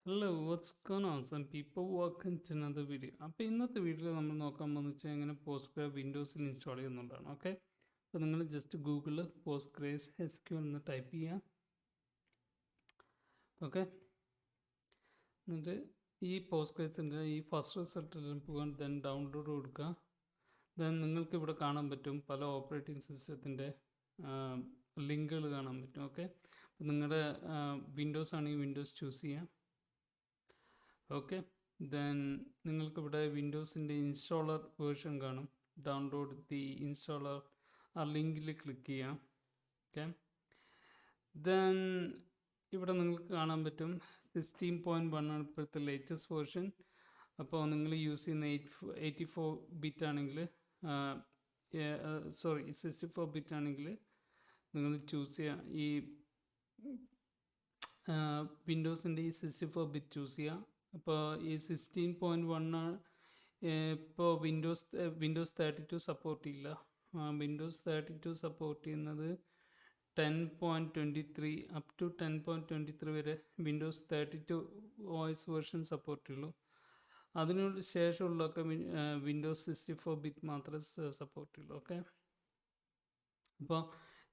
Hello what's gone on some people welcome to another video. അപ്പോൾ ഇന്നത്തെ വീഡിയോയിൽ നമ്മൾ നോക്കാൻ പോകുന്നത് വെച്ചാൽ എങ്ങനെ പോസ്റ്റ്ഗ്രെ വിൻഡോസിൽ ഇൻസ്റ്റാൾ ചെയ്യുന്നുള്ളതാണ്. ഓക്കെ, അപ്പോൾ നിങ്ങൾ ജസ്റ്റ് ഗൂഗിളിൽ പോസ്റ്റ്ഗ്രേസ് SQL എന്ന് ടൈപ്പ് ചെയ്യുക. ഓക്കെ, എന്നിട്ട് ഈ പോസ്റ്റ്ഗ്രേസിൻ്റെ ഈ ഫസ്റ്റ് റിസൾട്ടിൽ പോകാൻ ദെൻ ഡൗൺലോഡ് കൊടുക്കുക. ദെൻ നിങ്ങൾക്ക് ഇവിടെ കാണാൻ പറ്റും പല ഓപ്പറേറ്റിംഗ് സിസ്റ്റത്തിൻ്റെ ലിങ്കുകൾ കാണാൻ പറ്റും. ഓക്കെ, നിങ്ങളുടെ വിൻഡോസ് ആണെങ്കിൽ വിൻഡോസ് ചൂസ് ചെയ്യാം. ഓക്കെ, ദെൻ നിങ്ങൾക്കിവിടെ വിൻഡോസിൻ്റെ ഇൻസ്റ്റാളർ വേർഷൻ കാണും. ഡൗൺലോഡ് ദി ഇൻസ്റ്റാളർ ആ ലിങ്കിൽ ക്ലിക്ക് ചെയ്യാം. ഓക്കെ, ദെൻ ഇവിടെ നിങ്ങൾക്ക് കാണാൻ പറ്റും 16.1 ആണ് ഇപ്പോഴത്തെ ലേറ്റസ്റ്റ് വേർഷൻ. അപ്പോൾ നിങ്ങൾ യൂസ് ചെയ്യുന്ന 84 ബിറ്റ് ആണെങ്കിൽ 64 ബിറ്റ് ആണെങ്കിൽ നിങ്ങൾ ചൂസ് ചെയ്യുക. ഈ വിൻഡോസിൻ്റെ ഈ 64 ബിറ്റ് ചൂസ് ചെയ്യുക. അപ്പോൾ ഈ 16.1 ഇപ്പോൾ വിൻഡോസ് 32 സപ്പോർട്ട് ചെയ്യില്ല. വിൻഡോസ് 32 സപ്പോർട്ട് ചെയ്യുന്നത് 10.23 അപ് ടു 10.23 വരെ വിൻഡോസ് 32 OS വേർഷൻ സപ്പോർട്ട് ചെയ്യുള്ളൂ. അതിനു ശേഷമുള്ളതൊക്കെ വിൻഡോസ് 64 ബിറ്റ് മാത്രമേ സപ്പോർട്ട് ചെയ്യുള്ളൂ. ഓക്കെ, അപ്പോൾ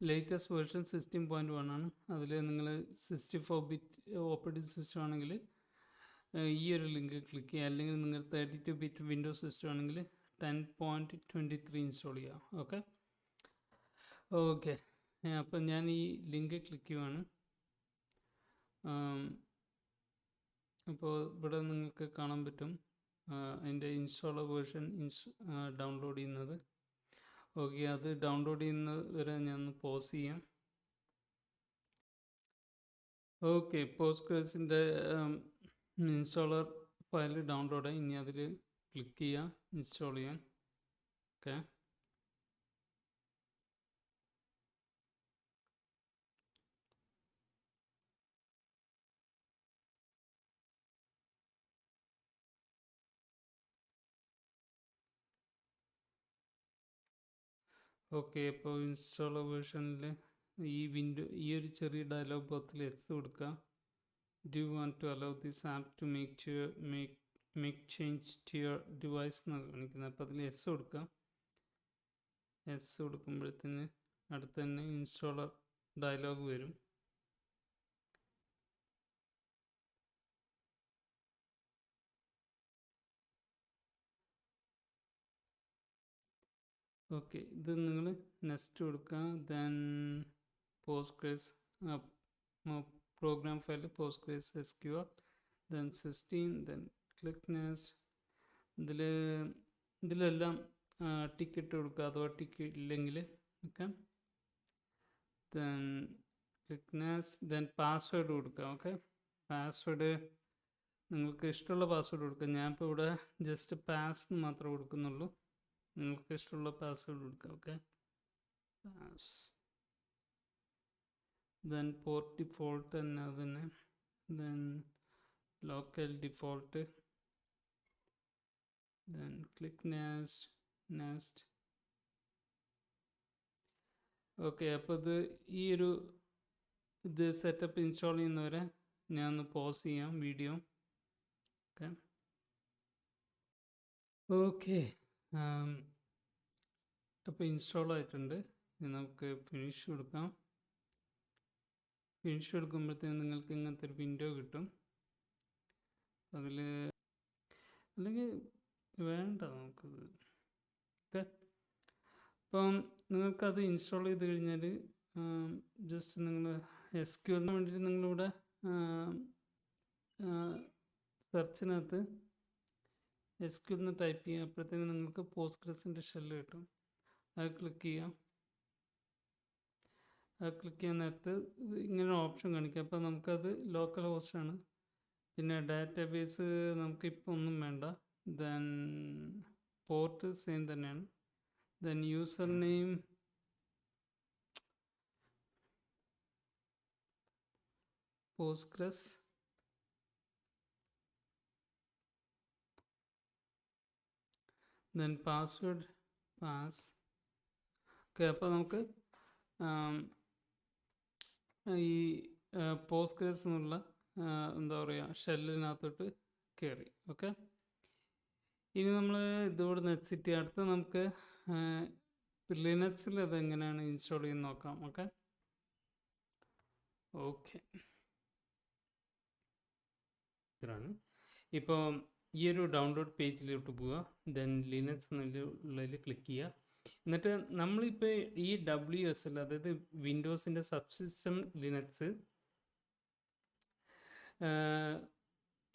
ലേറ്റസ്റ്റ് വേർഷൻ 16.1 ആണ്. അതിൽ നിങ്ങൾ 64 ബിറ്റ് ഓപ്പറേറ്റിംഗ് സിസ്റ്റം ആണെങ്കിൽ ഈ ഒരു ലിങ്ക് ക്ലിക്ക് ചെയ്യുക. അല്ലെങ്കിൽ നിങ്ങൾ 32 ബിറ്റ് വിൻഡോസ് സിസ്റ്റം ആണെങ്കിൽ 10.23 ഇൻസ്റ്റാൾ ചെയ്യുക. ഓക്കെ ഓക്കെ അപ്പം ഞാൻ ഈ ലിങ്ക് ക്ലിക്ക് ചെയ്യുവാണ്. അപ്പോൾ ഇവിടെ നിങ്ങൾക്ക് കാണാൻ പറ്റും അതിൻ്റെ ഇൻസ്റ്റാളർ വേർഷൻ ഡൗൺലോഡ് ചെയ്യുന്നത്. ഓക്കെ, അത് ഡൗൺലോഡ് ചെയ്യുന്നത് വരെ ഞാൻ പോസ് ചെയ്യാം. ഓക്കെ, പോസ്റ്റ്ഗ്രേസിൻ്റെ ഇൻസ്റ്റാളർ ഫയൽ ഡൗൺലോഡ് ആയി. ഇനി അതിൽ ക്ലിക്ക് ചെയ്യുക ഇൻസ്റ്റാൾ ചെയ്യാൻ. ഓക്കെ, ഓക്കെ അപ്പോൾ ഇൻസ്റ്റാളർ വേർഷനിൽ ഈ ഒരു ചെറിയ ഡയലോഗ് ബോക്സിൽ എസ് കൊടുക്കുക. Do you want to allow this app to make change to your device എന്നാണ് കാണിക്കുന്നത്. അപ്പോൾ അതിൽ എസ് കൊടുക്കുക. എസ് കൊടുക്കുമ്പോഴത്തേന് അടുത്ത് തന്നെ ഇൻസ്റ്റാളർ ഡയലോഗ് വരും. ഓക്കെ, ഇത് നിങ്ങൾ നെക്സ്റ്റ് കൊടുക്കുക. Then Postgres program file Postgres SQL then 16 then click next. ഇതിലെല്ലാം ടിക്കറ്റ് കൊടുക്കുക. അഥവാ ടിക്കറ്റ് ഇല്ലെങ്കിൽ okay, then click next. Then password കൊടുക്കുക. ഓക്കെ, പാസ്വേഡ് നിങ്ങൾക്ക് ഇഷ്ടമുള്ള പാസ്വേഡ് കൊടുക്കുക. ഞാനിപ്പോൾ ഇവിടെ ജസ്റ്റ് പാസ് മാത്രമേ കൊടുക്കുന്നുള്ളൂ. നിങ്ങൾക്ക് ഇഷ്ടമുള്ള പാസ്വേഡ് കൊടുക്കുക. Okay, pass. Then port default തന്നെ അത് തന്നെ. Then local default. Then click next. Okay, അപ്പോൾ ഇത് സെറ്റപ്പ് ഇൻസ്റ്റാൾ ചെയ്യുന്നവരെ ഞാൻ ഒന്ന് പോസ് ചെയ്യാം വീഡിയോ. ഓക്കെ ഓക്കെ അപ്പോൾ ഇൻസ്റ്റാൾ ആയിട്ടുണ്ട്. ഇനി നമുക്ക് ഫിനിഷ് കൊടുക്കാം. ഫിനിഷ് കൊടുക്കുമ്പോഴത്തേക്കും നിങ്ങൾക്ക് ഇങ്ങനത്തെ ഒരു വിൻഡോ കിട്ടും. അതിൽ അല്ലെങ്കിൽ വേണ്ട നമുക്കത്. ഓക്കെ, അപ്പം നിങ്ങൾക്കത് ഇൻസ്റ്റാൾ ചെയ്ത് കഴിഞ്ഞാൽ ജസ്റ്റ് നിങ്ങൾ SQL വേണ്ടിയിട്ട് നിങ്ങളിവിടെ സെർച്ചിനകത്ത് SQL എന്ന് ടൈപ്പ് ചെയ്യുക. അപ്പോഴത്തേക്കും നിങ്ങൾക്ക് പോസ്റ്റ്ഗ്രസിൻ്റെ ഷെല്ല് കിട്ടും. അത് ക്ലിക്ക് ചെയ്യാം. അത് ക്ലിക്ക് ചെയ്യാൻ നേരത്ത് ഇങ്ങനെ ഓപ്ഷൻ കാണിക്കുക. അപ്പോൾ നമുക്കത് ലോക്കൽ ഹോസ്റ്റാണ്. പിന്നെ ഡാറ്റാബേസ് നമുക്കിപ്പോൾ ഒന്നും വേണ്ട. ദെൻ പോർട്ട് സെയിം തന്നെയാണ്. Then user name Postgres. Then password pass. Okay, അപ്പോൾ നമുക്ക് ഈ പോസ്റ്റ്ഗ്രസ് എന്നുള്ള എന്താ പറയുക ഷെല്ലിനകത്തോട്ട് കയറി. ഓക്കെ, ഇനി നമ്മൾ ഇതുകൂടെ നെക്സ്റ്റ് അടുത്ത് നമുക്ക് ലിനക്സിൽ അത് എങ്ങനെയാണ് ഇൻസ്റ്റാൾ ചെയ്യുന്നത് നോക്കാം. ഓക്കെ ഓക്കെ ഇതാണ്. ഇപ്പോൾ ഈ ഒരു ഡൗൺലോഡ് പേജിലോട്ട് പോവുക, ദെൻ ലിനക്സ് എന്നുള്ളതിൽ ക്ലിക്ക് ചെയ്യുക. എന്നിട്ട് നമ്മളിപ്പോൾ ഈ WSL അതായത് വിൻഡോസിൻ്റെ സബ്സിസ്റ്റം ലിനക്സ്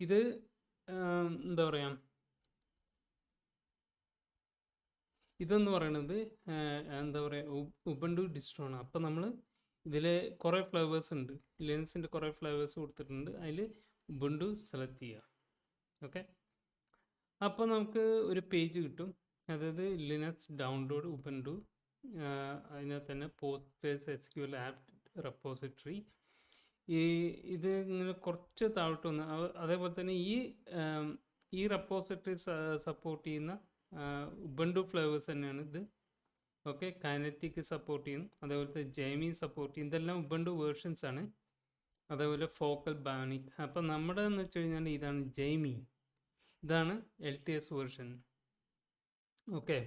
ഇത് എന്താ പറയുക, ഇതെന്ന് പറയണത് എന്താ പറയുക ഉബുണ്ടു ഡിസ്ട്രോ ആണ്. അപ്പോൾ നമ്മൾ ഇതിൽ കുറേ ഫ്ലേവേഴ്സ് ഉണ്ട്, ലിനക്സിൻ്റെ കുറേ ഫ്ലേവേഴ്സ് കൊടുത്തിട്ടുണ്ട്. അതിൽ ഉബുണ്ടു സെലക്ട് ചെയ്യുക. ഓക്കെ, അപ്പോൾ നമുക്ക് ഒരു പേജ് കിട്ടും, അതായത് ലിനക്സ് ഡൗൺലോഡ് ഉബുണ്ടു, അതിനകത്ത് തന്നെ postgres SQL ആപ്പ് റെപ്പോസിറ്ററി. ഇത് ഇങ്ങനെ കുറച്ച് താഴോട്ട് വന്ന് അതേപോലെ തന്നെ ഈ റെപ്പോസിറ്ററി സപ്പോർട്ട് ചെയ്യുന്ന ഉബുണ്ടു ഫ്ലേവേഴ്സ് തന്നെയാണ് ഇത്. ഓക്കെ, കൈനറ്റിക് സപ്പോർട്ട് ചെയ്യും, അതേപോലത്തെ ജെമി സപ്പോർട്ട് ചെയ്യും. ഇതെല്ലാം ഉബുണ്ടു വേർഷൻസ് ആണ്. അതേപോലെ ഫോക്കൽ ബാനിക്. അപ്പം നമ്മുടെ എന്ന് വെച്ച് കഴിഞ്ഞാൽ ഇതാണ് ജെമി, ഇതാണ് LTS വേർഷൻ. ഓക്കെ,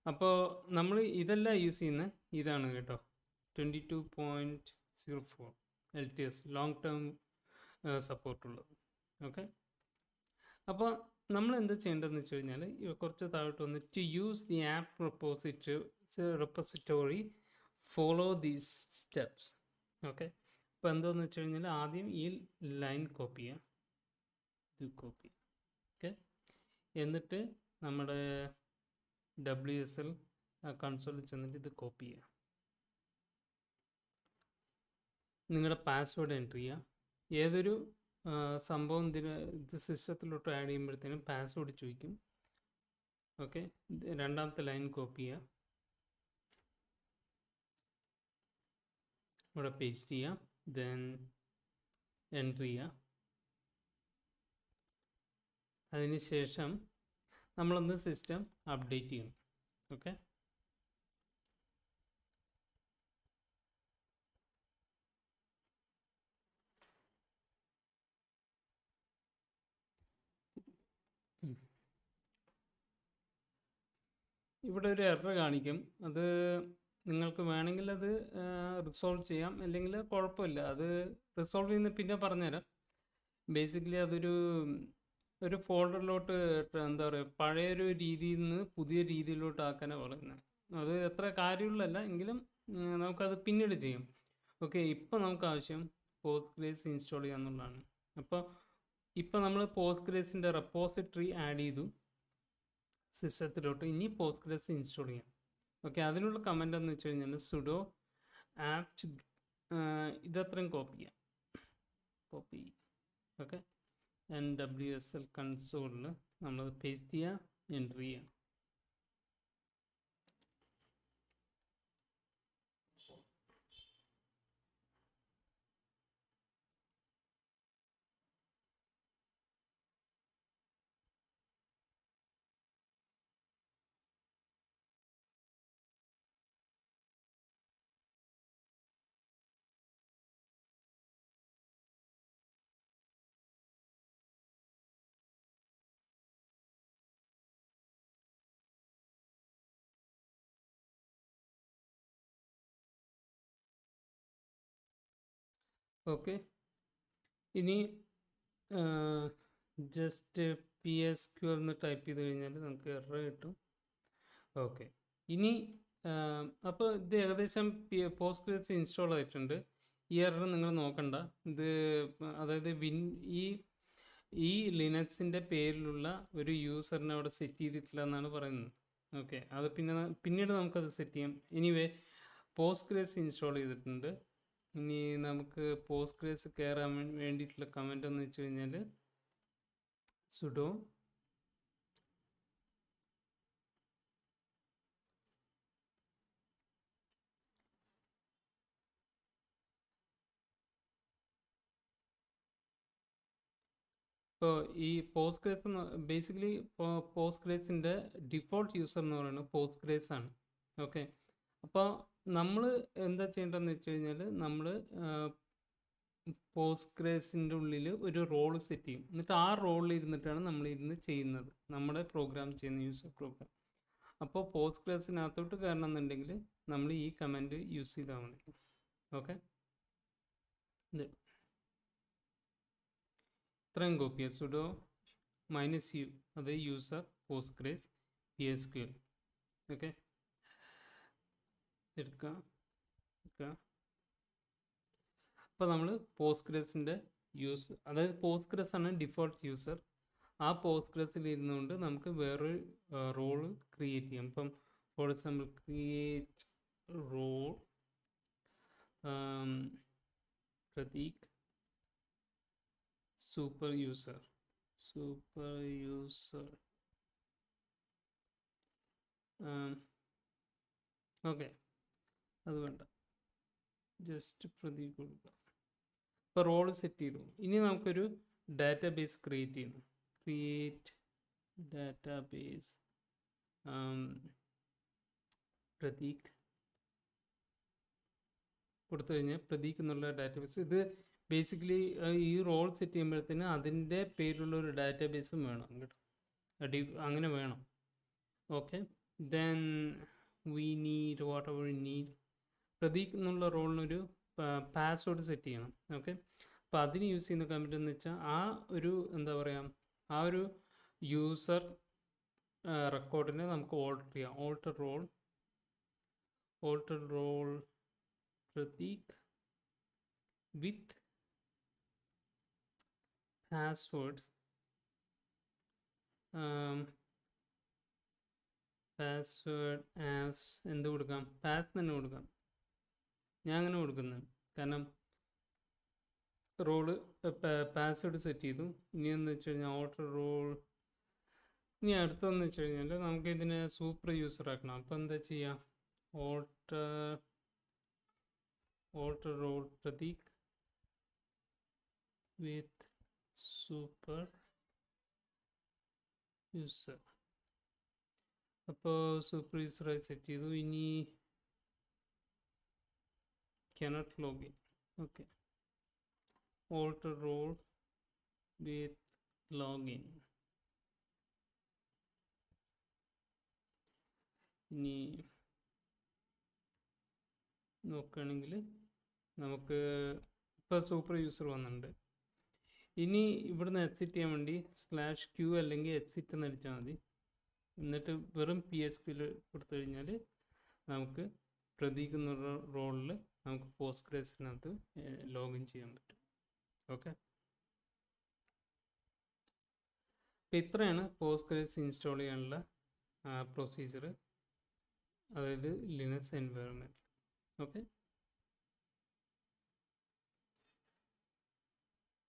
അപ്പോൾ നമ്മൾ ഇതെല്ലാം യൂസ് ചെയ്യുന്ന ഇതാണ് കേട്ടോ, 22.04 LTS ലോങ് ടേം സപ്പോർട്ടുള്ളത്. ഓക്കെ, അപ്പോൾ നമ്മൾ എന്താ ചെയ്യേണ്ടതെന്ന് വെച്ച് കഴിഞ്ഞാൽ കുറച്ച് താഴോട്ട് വന്ന് to use the app repository follow these steps. Okay, അപ്പോൾ എന്താണെന്ന് വെച്ച് കഴിഞ്ഞാൽ ആദ്യം ഈ ലൈൻ കോപ്പി ചെയ്യാം, ഇത് കോപ്പി. ഓക്കെ, എന്നിട്ട് നമ്മുടെ WSL കൺസോളിൽ ചെന്നിട്ട് ഇത് കോപ്പി ചെയ്യുക. നിങ്ങളുടെ പാസ്വേഡ് എൻറ്റർ ചെയ്യുക. ഏതൊരു സംഭവം ഇത് സിസ്റ്റത്തിലോട്ട് ആഡ് ചെയ്യുമ്പോഴത്തേനും പാസ്വേഡ് ചോദിക്കും. ഓക്കെ, രണ്ടാമത്തെ ലൈൻ കോപ്പി ചെയ്യുക, ഇവിടെ പേസ്റ്റ് ചെയ്യുക, ദെൻ എൻറ്റർ ചെയ്യുക. അതിനുശേഷം നമ്മളൊന്ന് സിസ്റ്റം അപ്ഡേറ്റ് ചെയ്യണം. ഓക്കെ, ഇവിടെ ഒരു എറർ കാണിക്കും. അത് നിങ്ങൾക്ക് വേണമെങ്കിൽ അത് റിസോൾവ് ചെയ്യാം, അല്ലെങ്കിൽ കുഴപ്പമില്ല. അത് റിസോൾവ് ചെയ്യുന്ന പിന്നെ പറഞ്ഞുതരാം. ബേസിക്കലി ഒരു ഫോൾഡറിലോട്ട് എന്താ പറയുക പഴയൊരു രീതിയിൽ നിന്ന് പുതിയ രീതിയിലോട്ട് ആക്കാനാണ് പറയുന്നത്. അത് എത്ര കാര്യമുള്ളതല്ല എങ്കിലും നമുക്കത് പിന്നീട് ചെയ്യാം. ഓക്കെ, ഇപ്പോൾ നമുക്ക് ആവശ്യം പോസ്റ്റ്ഗ്രേസ് ഇൻസ്റ്റാൾ ചെയ്യുക എന്നുള്ളതാണ്. അപ്പോൾ ഇപ്പോൾ നമ്മൾ പോസ്റ്റ്ഗ്രേസിൻ്റെ റെപ്പോസിറ്ററി ആഡ് ചെയ്തു സിസ്റ്റത്തിലോട്ട്. ഇനി പോസ്റ്റ്ഗ്രേസ് ഇൻസ്റ്റാൾ ചെയ്യാം. ഓക്കെ, അതിനുള്ള കമൻ്റ് എന്ന് വെച്ച് കഴിഞ്ഞാൽ സുഡോ ആപ്റ്റ് ഇതത്രയും കോപ്പി ചെയ്യാം, കോപ്പി. ഓക്കെ, WSL കൺസോളിൽ നമ്മളത് പേസ്റ്റ് ചെയ്യുക, എൻറ്റർ ചെയ്യുക. ഓക്കെ, ഇനി ജസ്റ്റ് PSQL എന്ന് ടൈപ്പ് ചെയ്ത് കഴിഞ്ഞാൽ നമുക്ക് എറർ കിട്ടും. ഓക്കെ, ഇനി അപ്പോൾ ഇത് ഏകദേശം പോസ്റ്റ്ഗ്രേസ് ഇൻസ്റ്റാൾ ആയിട്ടുണ്ട്. ഈ എറർ നിങ്ങൾ നോക്കണ്ട. ഇത് അതായത് ഈ ലിനക്സിൻ്റെ പേരിലുള്ള ഒരു യൂസറിനെ അവിടെ സെറ്റ് ചെയ്തിട്ടില്ല എന്നാണ് പറയുന്നത്. ഓക്കെ, അത് പിന്നീട് നമുക്കത് സെറ്റ് ചെയ്യാം. എനിവേ പോസ്റ്റ്ഗ്രേസ് ഇൻസ്റ്റാൾ ചെയ്തിട്ടുണ്ട്. ഇനി നമുക്ക് പോസ്റ്റ്ഗ്രേസ് കയറാൻ വേണ്ടിയിട്ടുള്ള കമൻ്റ് എന്ന് വെച്ച് കഴിഞ്ഞാൽ സുഡോ ഇപ്പോൾ ഈ പോസ്റ്റ്ഗ്രേസ് ബേസിക്കലി പോസ്റ്റ്ഗ്രേസിൻ്റെ ഡിഫോൾട്ട് യൂസർ എന്ന് പറയുന്നത് പോസ്റ്റ്ഗ്രേസ് ആണ്. ഓക്കെ, അപ്പോൾ നമ്മൾ എന്താ ചെയ്യേണ്ടതെന്ന് വെച്ച് കഴിഞ്ഞാൽ നമ്മൾ പോസ്റ്റ്ഗ്രേസിൻ്റെ ഉള്ളിൽ ഒരു റോൾ സെറ്റ് ചെയ്യും. എന്നിട്ട് ആ റോളിൽ ഇരുന്നിട്ടാണ് നമ്മൾ ഇരുന്ന് ചെയ്യുന്നത്, നമ്മുടെ പ്രോഗ്രാം ചെയ്യുന്ന യൂസർ പ്രോഗ്രാം. അപ്പോൾ പോസ്റ്റ്ഗ്രേസിനകത്തോട്ട് കയറണം എന്നുണ്ടെങ്കിൽ നമ്മൾ ഈ കമാൻഡ് യൂസ് ചെയ്താൽ മതി. ഓക്കെ, ഇത് ഇത്രയും കോപ്പി ചെയ്യുക. സുഡോ -u, അത് യൂസർ പോസ്റ്റ്ഗ്രേസ് PSQL. ഓക്കെ, എടുക്കുക. അപ്പോൾ നമ്മൾ പോസ്റ്റ്ഗ്രേസിൻ്റെ യൂസ്, അതായത് പോസ്റ്റ്ഗ്രസ് ആണ് ഡിഫോൾട്ട് യൂസർ. ആ പോസ്റ്റ്ഗ്രസിൽ ഇരുന്നുകൊണ്ട് നമുക്ക് വേറൊരു റോള് ക്രിയേറ്റ് ചെയ്യാം. ഇപ്പം for example create role Prateek super user. Okay, അത് വേണ്ട, ജസ്റ്റ് പ്രതീക് കൊടുക്കുക. ഇപ്പോൾ റോള് സെറ്റ് ചെയ്തു. ഇനി നമുക്കൊരു ഡാറ്റാബേസ് ക്രിയേറ്റ് ചെയ്യണം. ക്രിയേറ്റ് ഡാറ്റാബേസ് പ്രതീക് കൊടുത്തു കഴിഞ്ഞാൽ പ്രതീക് എന്നുള്ള ഡാറ്റാബേസ്. ഇത് ബേസിക്കലി ഈ റോൾ സെറ്റ് ചെയ്യുമ്പോഴത്തേന് അതിൻ്റെ പേരിലുള്ള ഒരു ഡാറ്റാബേസും വേണം കേട്ടോ, അങ്ങനെ വേണം. Okay, then we need what ever we need. Prateek എന്നുള്ള റോളിനൊരു പാസ്വേഡ് സെറ്റ് ചെയ്യണം. ഓക്കെ, അപ്പോൾ അതിന് യൂസ് ചെയ്യുന്ന കമാൻഡ് എന്ന് വെച്ചാൽ ആ ഒരു എന്താ പറയുക, ആ ഒരു യൂസർ റെക്കോർഡിനെ നമുക്ക് ഓൾട്ടർ ചെയ്യാം. ഓൾട്ടർ റോൾ പ്രതീക് വിത്ത് പാസ്വേഡ് ആസ് എന്ത് കൊടുക്കാം, പാസ് തന്നെ കൊടുക്കാം. ഞാൻ അങ്ങനെ കൊടുക്കുന്നത് കാരണം റോള് പാസ്വേഡ് സെറ്റ് ചെയ്തു. ഇനി എന്ന് വെച്ച് കഴിഞ്ഞാൽ ഓൾട്ടർ റോൾ. ഇനി അടുത്തതെന്ന് വെച്ച് കഴിഞ്ഞാൽ നമുക്ക് ഇതിനെ സൂപ്പർ യൂസർ ആക്കണം. അപ്പോൾ എന്താ ചെയ്യുക, alter role Prateek with super user. അപ്പോൾ സൂപ്പർ യൂസറായി സെറ്റ് ചെയ്തു. ഇനി cannot login. Okay, alter role with login. ഇനി നോക്കുകയാണെങ്കിൽ നമുക്ക് ഇപ്പോൾ സൂപ്പർ യൂസർ വന്നിട്ടുണ്ട്. ഇനി ഇവിടുന്ന് എക്സിറ്റ് ചെയ്യാൻ വേണ്ടി /q അല്ലെങ്കിൽ എക്സിറ്റ് എന്ന് അടിച്ചാൽ മതി. എന്നിട്ട് വെറും PSQL കൊടുത്തു കഴിഞ്ഞാൽ നമുക്ക് പ്രതീക് എന്ന റോളിൽ നമുക്ക് പോസ്റ്റ്ഗ്രേസിനകത്ത് ലോഗിൻ ചെയ്യാൻ പറ്റും. ഓക്കെ, അപ്പോൾ ഇത്രയാണ് പോസ്റ്റ്ഗ്രേസ് ഇൻസ്റ്റാൾ ചെയ്യാനുള്ള പ്രൊസീജിയർ, അതായത് ലിനക്സ് എൻവയറൺമെൻറ്റ്. ഓക്കെ.